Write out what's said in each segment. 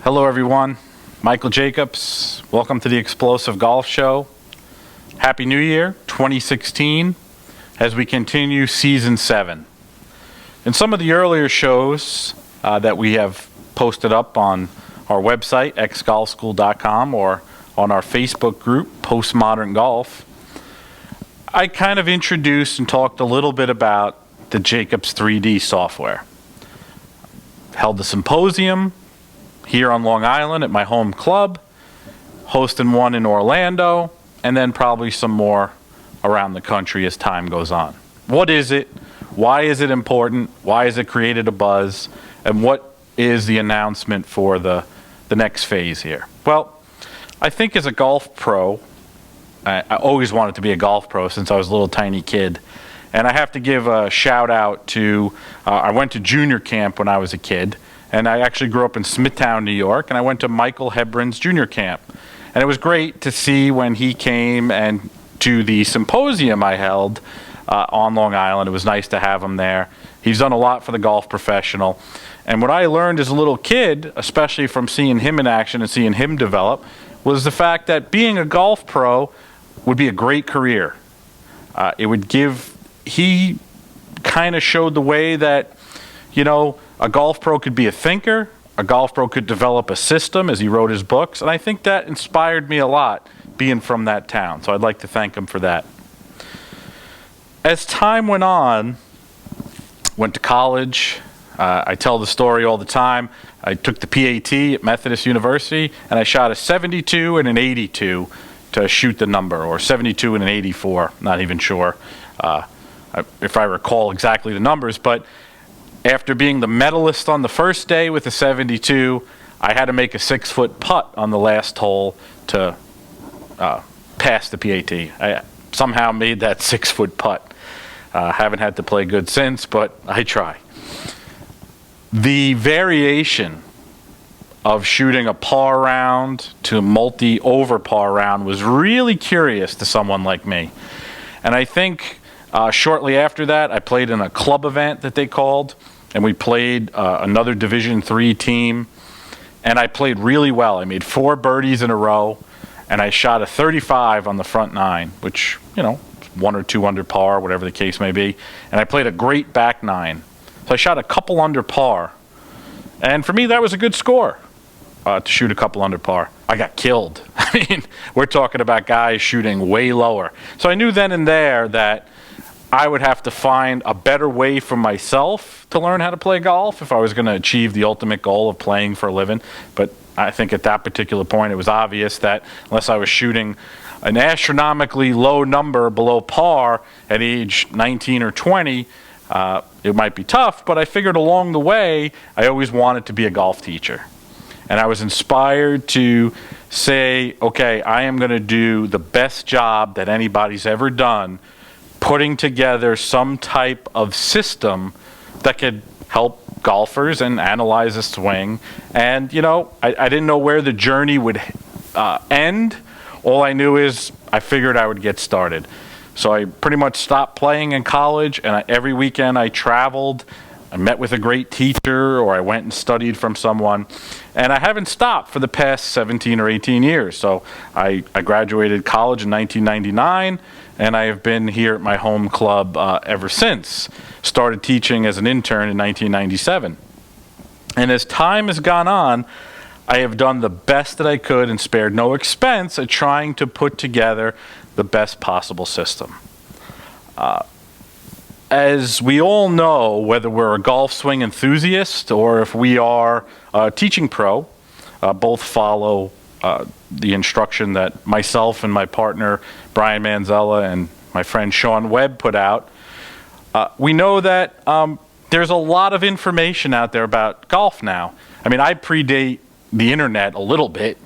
Hello everyone, Michael Jacobs. Welcome to the Explosive Golf Show. Happy New Year, 2016, as we continue Season 7. In some of the earlier shows that we have posted up on our website, xgolfschool.com, or on our Facebook group, Postmodern Golf, I kind of introduced and talked a little bit about the Jacobs 3D software. Held a symposium here on Long Island at my home club, hosting one in Orlando, and then probably some more around the country as time goes on. What is it? Why is it important? Why has it created a buzz? And what is the announcement for the next phase here? Well, I think as a golf pro, I always wanted to be a golf pro since I was a little tiny kid. And I have to give a shout out to, I went to junior camp when I was a kid, and I actually grew up in Smithtown, New York, and I went to Michael Hebron's junior camp. And it was great to see when he came and to the symposium I held on Long Island. It was nice to have him there. He's done a lot for the golf professional. And what I learned as a little kid, especially from seeing him in action and seeing him develop, was the fact that being a golf pro would be a great career. He kind of showed the way that, a golf pro could be a thinker, a golf pro could develop a system as he wrote his books, and I think that inspired me a lot being from that town, so I'd like to thank him for that. As time went on, went to college, I tell the story all the time, I took the PAT at Methodist University, and I shot a 72 and an 82 to shoot the number, or 72 and an 84, not even sure if I recall exactly the numbers, but after being the medalist on the first day with the 72, I had to make a 6-foot putt on the last hole to pass the PAT. I somehow made that 6-foot putt. Haven't had to play good since, but I try. The variation of shooting a par round to a multi-over par round was really curious to someone like me. And I think shortly after that, I played in a club event that they called, and we played another Division III team, and I played really well. I made 4 birdies in a row, and I shot a 35 on the front 9, which, 1 or 2 under par, whatever the case may be, and I played a great back 9. So I shot a couple under par, and for me, that was a good score to shoot a couple under par. I got killed. I mean, we're talking about guys shooting way lower. So I knew then and there that I would have to find a better way for myself to learn how to play golf if I was going to achieve the ultimate goal of playing for a living. But I think at that particular point, it was obvious that unless I was shooting an astronomically low number below par at age 19 or 20, it might be tough. But I figured along the way, I always wanted to be a golf teacher. And I was inspired to say, okay, I am going to do the best job that anybody's ever done, putting together some type of system that could help golfers and analyze a swing. And, I didn't know where the journey would end. All I knew is I figured I would get started. So I pretty much stopped playing in college, and every weekend I traveled. I met with a great teacher, or I went and studied from someone. And I haven't stopped for the past 17 or 18 years. So I graduated college in 1999, and I have been here at my home club ever since. Started teaching as an intern in 1997. And as time has gone on, I have done the best that I could and spared no expense at trying to put together the best possible system. As we all know, whether we're a golf swing enthusiast or if we are a teaching pro, both follow the instruction that myself and my partner Brian Manzella and my friend Sean Webb put out. We know that there's a lot of information out there about golf now. I mean, I predate the internet a little bit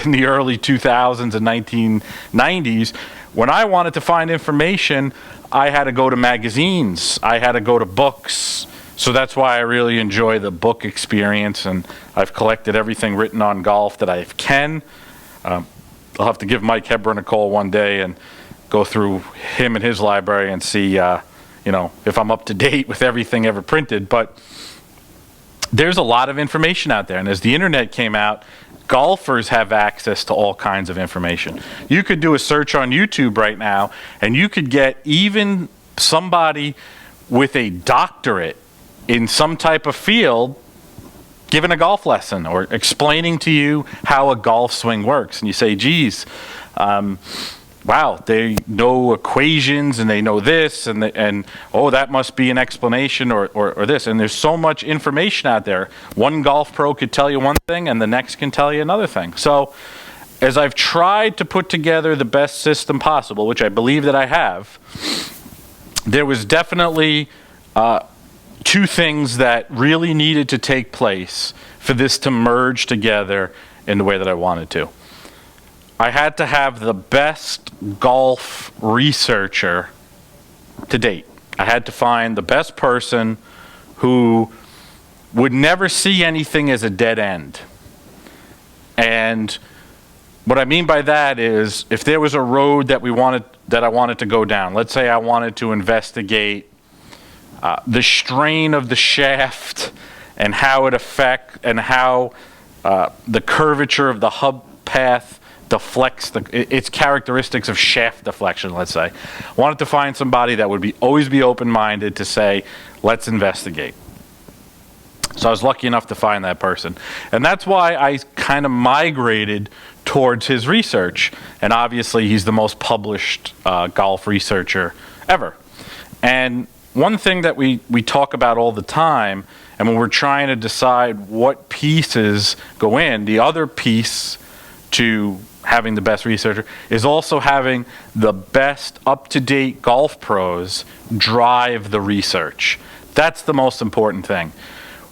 in the early 2000s and 1990s. When I wanted to find information, I had to go to magazines. I had to go to books. So that's why I really enjoy the book experience, and I've collected everything written on golf that I can. I'll have to give Mike Hebron a call one day and go through him and his library and see, if I'm up to date with everything ever printed. But there's a lot of information out there. And as the internet came out, golfers have access to all kinds of information. You could do a search on YouTube right now, and you could get even somebody with a doctorate in some type of field giving a golf lesson or explaining to you how a golf swing works. And you say, geez, wow, they know equations and they know this, and oh, that must be an explanation or this. And there's so much information out there. One golf pro could tell you one thing and the next can tell you another thing. So as I've tried to put together the best system possible, which I believe that I have, there was definitely two things that really needed to take place for this to merge together in the way that I wanted to. I had to have the best golf researcher to date. I had to find the best person who would never see anything as a dead end. And what I mean by that is, if there was a road that I wanted to go down, let's say I wanted to investigate the strain of the shaft and how it affects, and how the curvature of the hub path deflects its characteristics of shaft deflection, let's say. I wanted to find somebody that would always be open-minded to say, let's investigate. So I was lucky enough to find that person. And that's why I kind of migrated towards his research. And obviously he's the most published golf researcher ever. And one thing that we talk about all the time, and when we're trying to decide what pieces go in, the other piece to having the best researcher is also having the best up-to-date golf pros drive the research. That's the most important thing.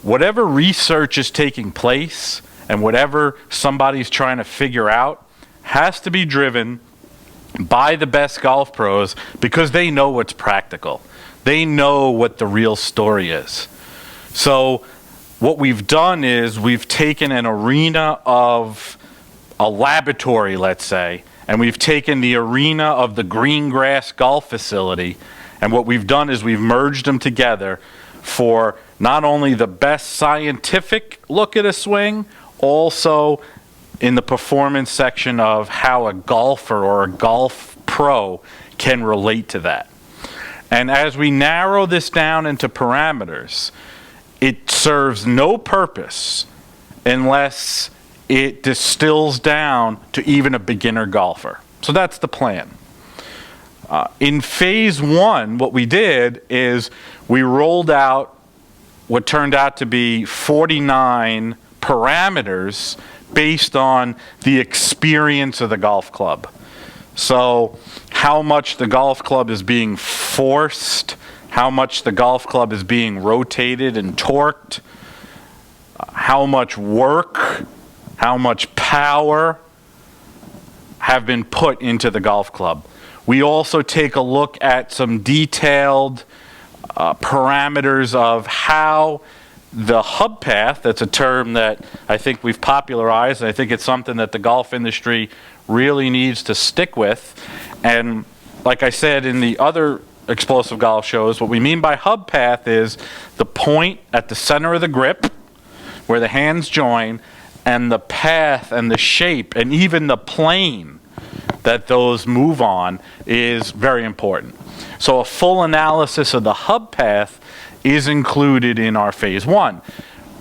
Whatever research is taking place and whatever somebody's trying to figure out has to be driven by the best golf pros, because they know what's practical. They know what the real story is. So what we've done is we've taken an arena of a laboratory, let's say, and we've taken the arena of the green grass golf facility, and what we've done is we've merged them together for not only the best scientific look at a swing, also in the performance section of how a golfer or a golf pro can relate to that. And as we narrow this down into parameters, it serves no purpose unless it distills down to even a beginner golfer. So that's the plan. In phase one, what we did is we rolled out what turned out to be 49 parameters based on the experience of the golf club. So how much the golf club is being forced, how much the golf club is being rotated and torqued, how much work, how much power have been put into the golf club. We also take a look at some detailed parameters of how the hub path, that's a term that I think we've popularized, and I think it's something that the golf industry really needs to stick with. And like I said in the other explosive golf shows, what we mean by hub path is the point at the center of the grip where the hands join, and the path and the shape and even the plane that those move on is very important. So a full analysis of the hub path is included in our phase one.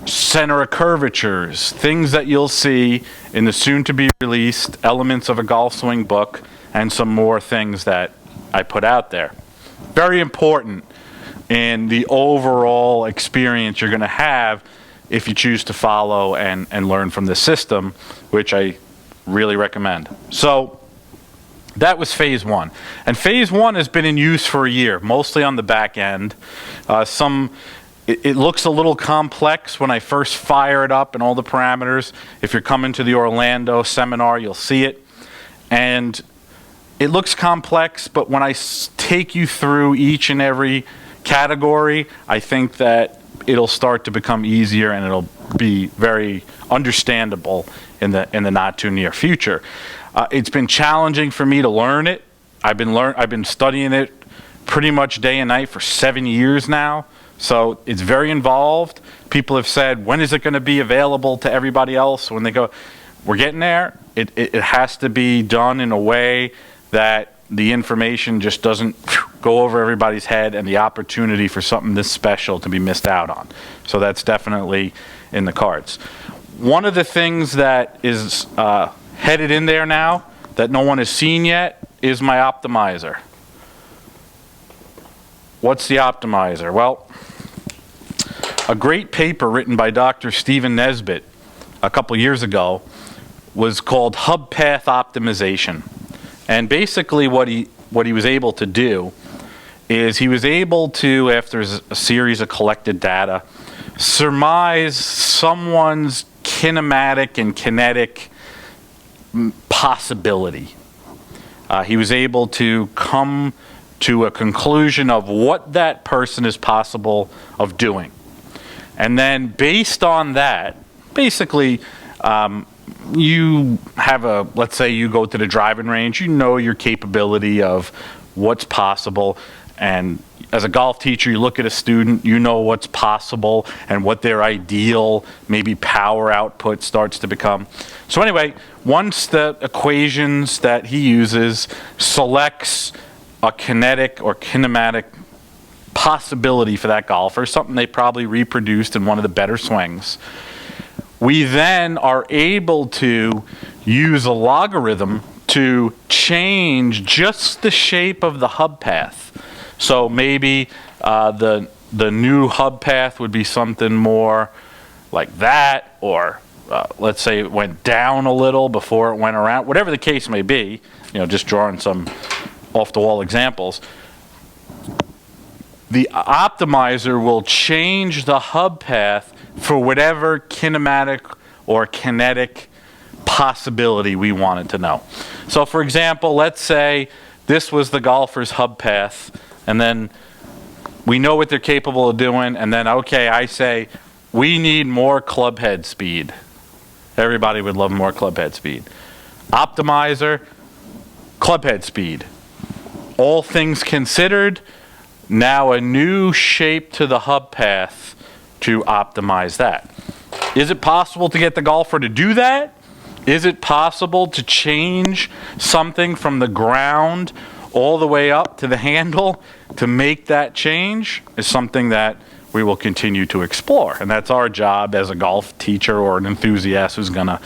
Center of curvatures, things that you'll see in the soon-to-be released Elements of a Golf Swing book, and some more things that I put out there. Very important in the overall experience you're going to have if you choose to follow and learn from this system, which I really recommend. So that was phase one. And phase one has been in use for a year, mostly on the back end. It looks a little complex when I first fire it up and all the parameters. If you're coming to the Orlando seminar, you'll see it. And it looks complex, but when I take you through each and every category, I think that it'll start to become easier and it'll be very understandable in the not too near future. It's been challenging for me to learn it. I've been studying it pretty much day and night for 7 years now. So it's very involved. People have said, when is it going to be available to everybody else? When they go, we're getting there. It has to be done in a way that the information just doesn't go over everybody's head and the opportunity for something this special to be missed out on. So that's definitely in the cards. One of the things that is headed in there now that no one has seen yet is my optimizer. What's the optimizer? Well, a great paper written by Dr. Stephen Nesbitt a couple years ago was called Hub Path Optimization. And basically what he was able to do is he was able to, after a series of collected data, surmise someone's kinematic and kinetic possibility. He was able to come to a conclusion of what that person is possible of doing. And then based on that, basically, you have let's say you go to the driving range, you know your capability of what's possible, and as a golf teacher, you look at a student, you know what's possible and what their ideal, maybe power output starts to become. So anyway, once the equations that he uses selects a kinetic or kinematic possibility for that golfer, something they probably reproduced in one of the better swings, we then are able to use a logarithm to change just the shape of the hub path. So maybe the new hub path would be something more like that, or let's say it went down a little before it went around. Whatever the case may be, just drawing some off-the-wall examples. The optimizer will change the hub path for whatever kinematic or kinetic possibility we wanted to know. So for example, let's say this was the golfer's hub path, and then we know what they're capable of doing, and then, okay, I say, we need more club head speed. Everybody would love more club head speed. Optimizer, club head speed. All things considered, now a new shape to the hub path to optimize that. Is it possible to get the golfer to do that? Is it possible to change something from the ground all the way up to the handle to make that change? Is something that we will continue to explore. And that's our job as a golf teacher or an enthusiast who's gonna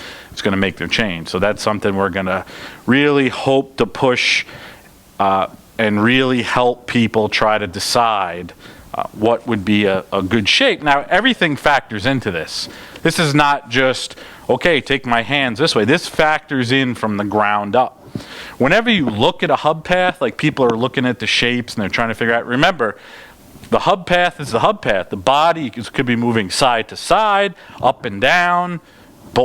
make their change. So that's something we're gonna really hope to push and really help people try to decide what would be a good shape. Now, everything factors into this. This is not just, okay, take my hands this way. This factors in from the ground up. Whenever you look at a hub path, like people are looking at the shapes and they're trying to figure out, remember, the hub path is the hub path. The body could be moving side to side, up and down,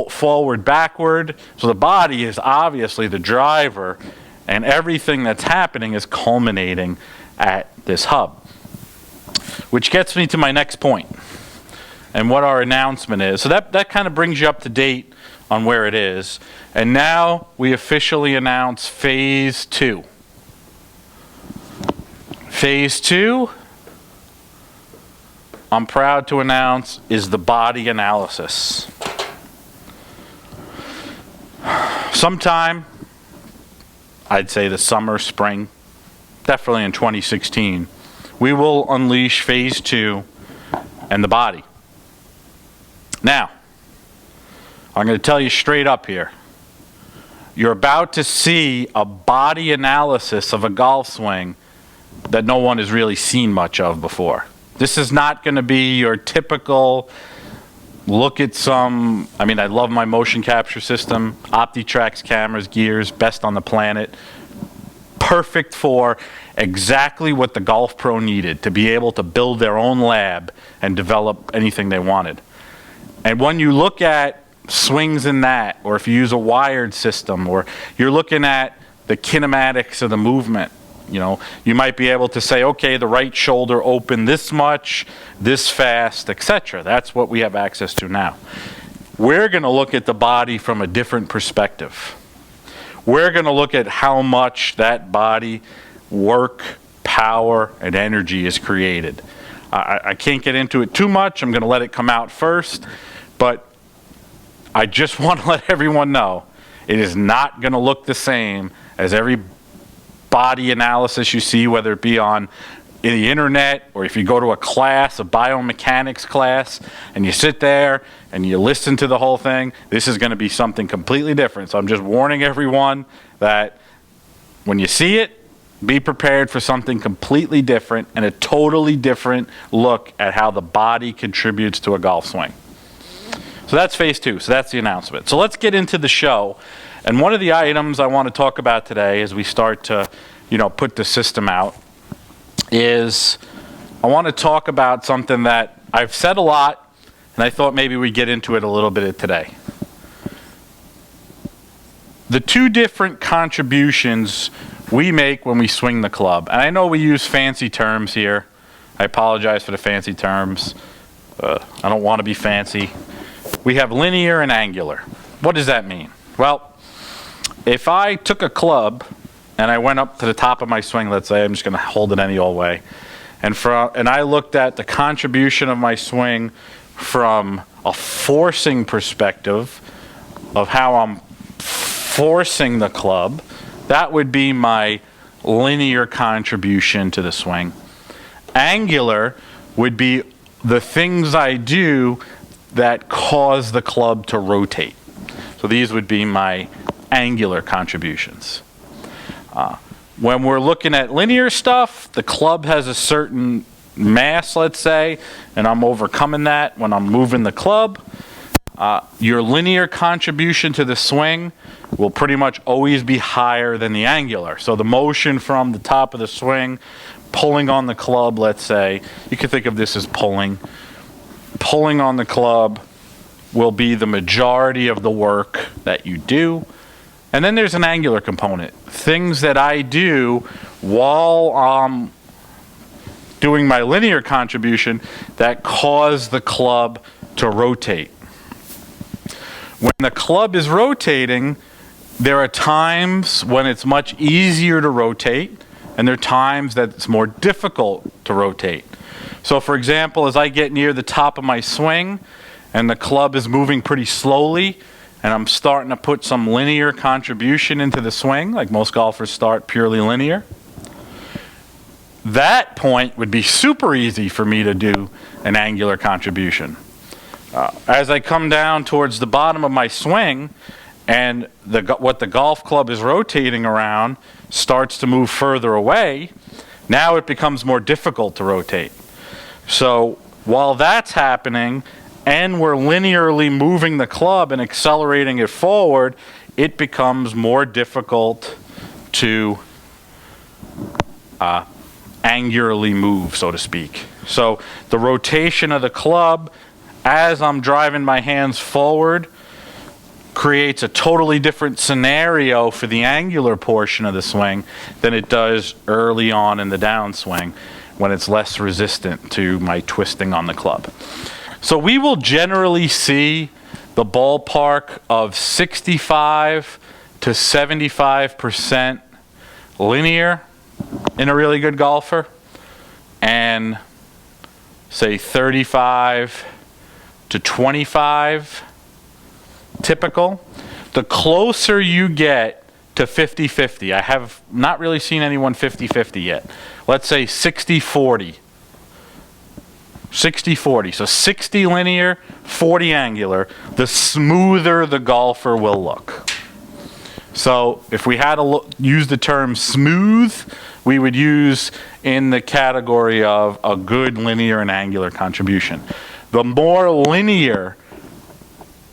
forward, backward. So the body is obviously the driver, and everything that's happening is culminating at this hub. Which gets me to my next point and what our announcement is. So that kind of brings you up to date on where it is. And now we officially announce Phase 2. Phase 2, I'm proud to announce, is the body analysis. Sometime, I'd say the summer, spring, definitely in 2016, we will unleash Phase 2 and the body. Now, I'm going to tell you straight up here. You're about to see a body analysis of a golf swing that no one has really seen much of before. This is not going to be your typical look at some, I love my motion capture system, OptiTrax cameras, gears, best on the planet. Perfect for exactly what the golf pro needed to be able to build their own lab and develop anything they wanted. And when you look at swings in that, or if you use a wired system, or you're looking at the kinematics of the movement, you might be able to say, okay, the right shoulder opened this much, this fast, etc. That's what we have access to now. We're going to look at the body from a different perspective. We're going to look at how much that body work, power, and energy is created. I can't get into it too much. I'm going to let it come out first. But I just want to let everyone know it is not going to look the same as every body analysis you see, whether it be on the internet or if you go to a class, a biomechanics class, and you sit there and you listen to the whole thing. This is going to be something completely different. So I'm just warning everyone that when you see it, be prepared for something completely different and a totally different look at how the body contributes to a golf swing. So that's phase 2. So that's the announcement. So let's get into the show. And one of the items I want to talk about today as we start to, put the system out is I want to talk about something that I've said a lot, and I thought maybe we'd get into it a little bit today. The 2 different contributions we make when we swing the club. And I know we use fancy terms here. I apologize for the fancy terms. I don't want to be fancy. We have linear and angular. What does that mean? Well, if I took a club and I went up to the top of my swing, let's say, I'm just going to hold it any old way, and I looked at the contribution of my swing from a forcing perspective of how I'm forcing the club, that would be my linear contribution to the swing. Angular would be the things I do that cause the club to rotate. So these would be my angular contributions. When we're looking at linear stuff, the club has a certain mass, let's say, and I'm overcoming that when I'm moving the club. Your linear contribution to the swing will pretty much always be higher than the angular. So the motion from the top of the swing, pulling on the club, let's say, you can think of this as pulling. Pulling on the club will be the majority of the work that you do. And then there's an angular component. Things that I do while I'm doing my linear contribution that cause the club to rotate. When the club is rotating, there are times when it's much easier to rotate, and there are times that it's more difficult to rotate. So for example, as I get near the top of my swing and the club is moving pretty slowly and I'm starting to put some linear contribution into the swing, like most golfers start purely linear, that point would be super easy for me to do an angular contribution. As I come down towards the bottom of my swing and what the golf club is rotating around starts to move further away, now it becomes more difficult to rotate. So while that's happening and we're linearly moving the club and accelerating it forward, it becomes more difficult to angularly move, so to speak. So the rotation of the club as I'm driving my hands forward creates a totally different scenario for the angular portion of the swing than it does early on in the downswing when it's less resistant to my twisting on the club. So we will generally see the ballpark of 65 to 75% linear in a really good golfer, and say 35 to 25 typical. The closer you get to 50-50, I have not really seen anyone 50-50 yet. Let's say 60-40. 60-40, so 60 linear, 40 angular, the smoother the golfer will look. So if we had to use the term smooth, we would use in the category of a good linear and angular contribution. The more linear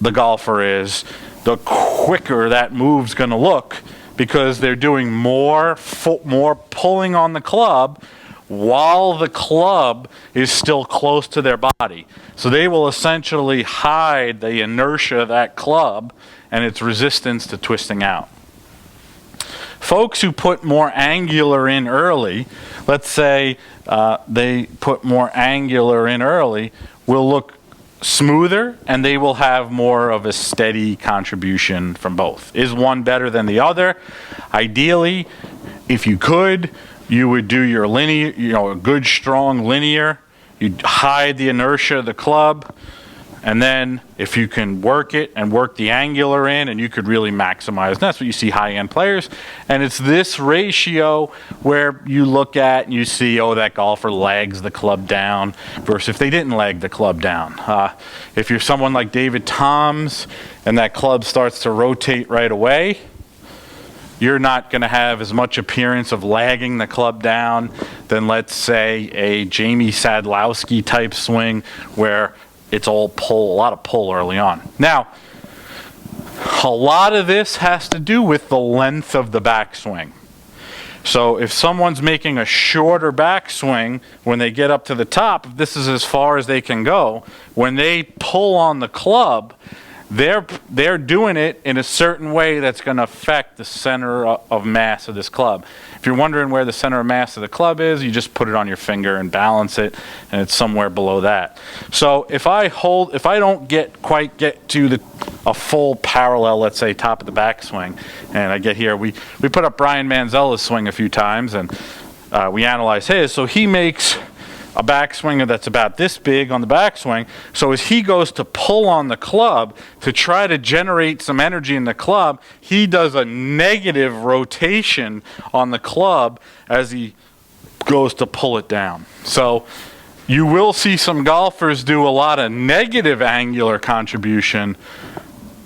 the golfer is, the quicker that move's going to look, because they're doing more pulling on the club while the club is still close to their body. So they will essentially hide the inertia of that club and its resistance to twisting out. Folks who put more angular in early, let's say they put more angular in early, will look smoother and they will have more of a steady contribution from both. Is one better than the other? Ideally, if you could, you would do your linear, a good strong linear, you hide the inertia of the club, and then if you can work it and work the angular in, and you could really maximize. And that's what you see high-end players. And it's this ratio where you look at and you see, oh, that golfer legs the club down versus if they didn't leg the club down. If you're someone like David Toms and that club starts to rotate right away, you're not going to have as much appearance of lagging the club down than, let's say, a Jamie Sadlowski type swing where it's all pull, a lot of pull early on. Now, a lot of this has to do with the length of the backswing. So if someone's making a shorter backswing when they get up to the top, if this is as far as they can go, when they pull on the club, they're doing it in a certain way that's going to affect the center of mass of this club. If you're wondering where the center of mass of the club is, you just put it on your finger and balance it, and it's somewhere below that. So if I don't quite get to a full parallel, let's say top of the backswing, and I get here, we put up Brian Manzella's swing a few times, and we analyze his. So he makes a backswinger that's about this big on the backswing. So as he goes to pull on the club to try to generate some energy in the club, he does a negative rotation on the club as he goes to pull it down. So you will see some golfers do a lot of negative angular contribution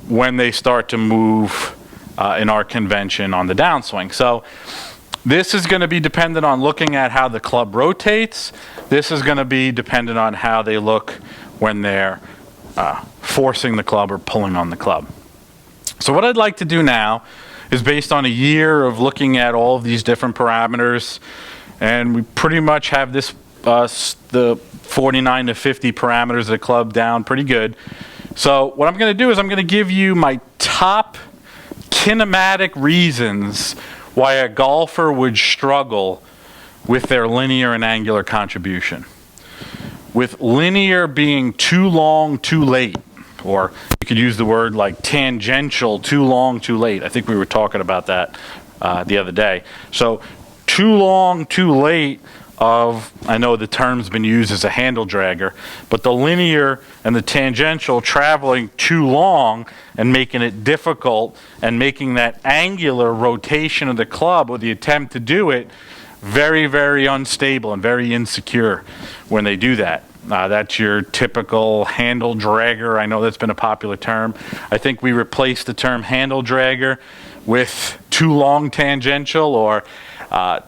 when they start to move in our convention on the downswing. So this is going to be dependent on looking at how the club rotates. This is going to be dependent on how they look when they're forcing the club or pulling on the club. So what I'd like to do now is, based on a year of looking at all of these different parameters, and we pretty much have this the 49 to 50 parameters of the club down pretty good. So what I'm going to do is I'm going to give you my top kinematic reasons why a golfer would struggle with their linear and angular contribution. With linear being too long, too late, or you could use the word like tangential, too long, too late. I think we were talking about that the other day. So too long, too late I know the term's been used as a handle dragger, but the linear and the tangential traveling too long and making it difficult and making that angular rotation of the club or the attempt to do it very, very unstable and very insecure when they do that. That's your typical handle dragger. I know that's been a popular term. I think we replaced the term handle dragger with too long tangential or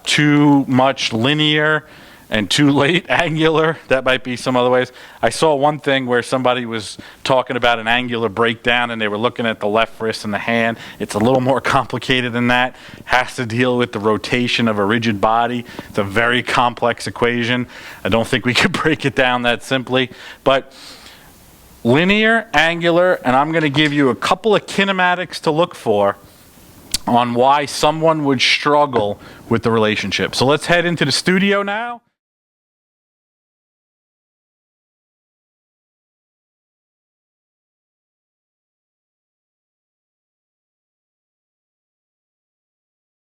too much linear and too late angular. That might be some other ways. I saw one thing where somebody was talking about an angular breakdown and they were looking at the left wrist and the hand. It's a little more complicated than that. Has to deal with the rotation of a rigid body. It's a very complex equation. I don't think we could break it down that simply. But linear, angular, and I'm going to give you a couple of kinematics to look for on why someone would struggle with the relationship. So let's head into the studio now.